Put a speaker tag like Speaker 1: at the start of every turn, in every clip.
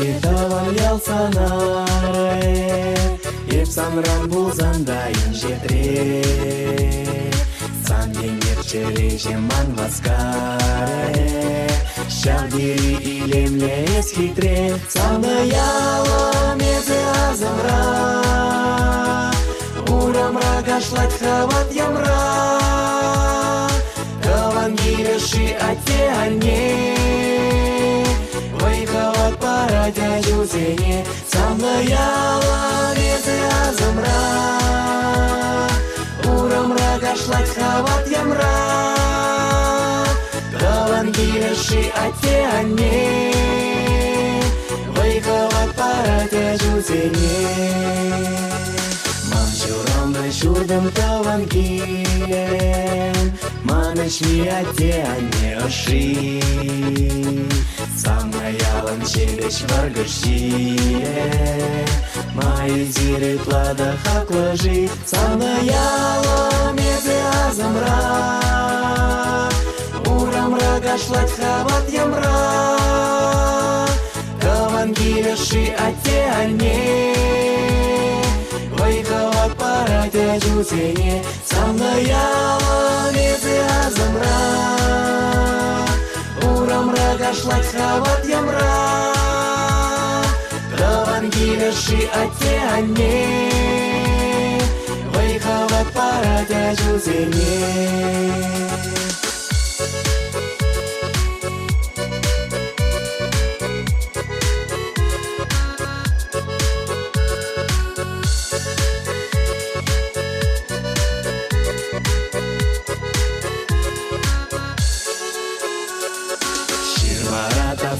Speaker 1: Титован ял санары, Епсанран булзандайын жетре. Сан еңер чережеман васкаре, Шавдири илемле эсхитре. Саны яла мезе азамра, Урамра гашлать хават ямра. Каван гиреши ате ане, Вайхават парадя жузене. Саны яла мезе азамра, Урамра гашлать хават ямра. Каван гиреши ате ане, Вайхават парадя жузене. Шурдам таван килем, Манышми ате ане оши. Самая ялан челеш варгаши, Мои зиры плада хаклажи. Самая яла мезе азамра, Урамра гашлать хават ямра. Каван гиреши ате ане, Вайхават парадя жузене. Самная яла мезе азамра, Урамра гашлать хават ямра. Каван гиреши ате ане, Вайхават парадя жузене.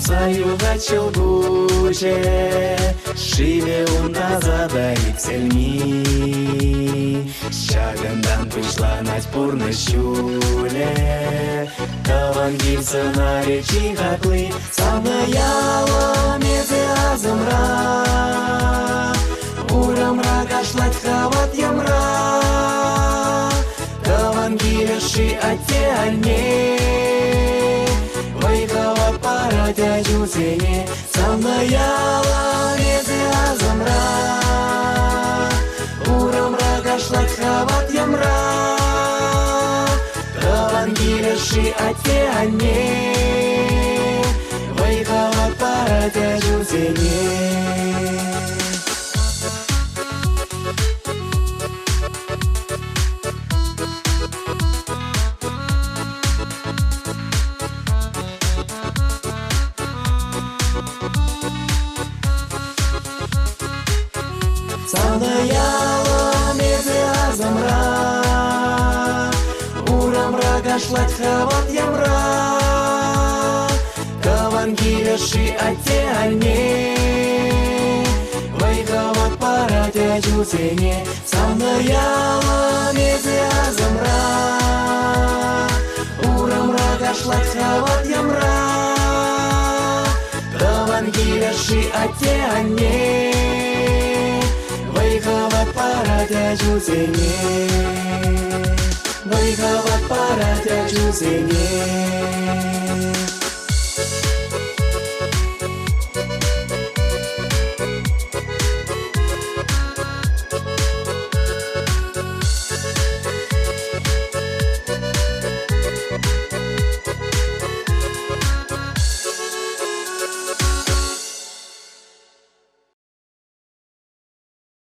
Speaker 1: Саюга челгуче, Шиве унда задаик сельми. Шагандан пришла нать пурны щуле, Каван гирса на речи хаклы. Самная яла мезе азамра, Урамра гашлать хават ямра. Каван гиреши ате ане, Вайхават парадя жузене. Самная яла мезе азамра, Урамра гашлать хават ямра. Каван гиреши ате ане, Вайхават парадя жузене. Самная яла мезе азамра, Урамра гашлать хават ямра. Каван гиреши ате ане, Вайхават парадя жузене. Самная яла мезе азамра, Урамра гашлать хават ямра. Каван гиреши ате ане, Вайхават парадя жузене. Вайхават парадя жузене.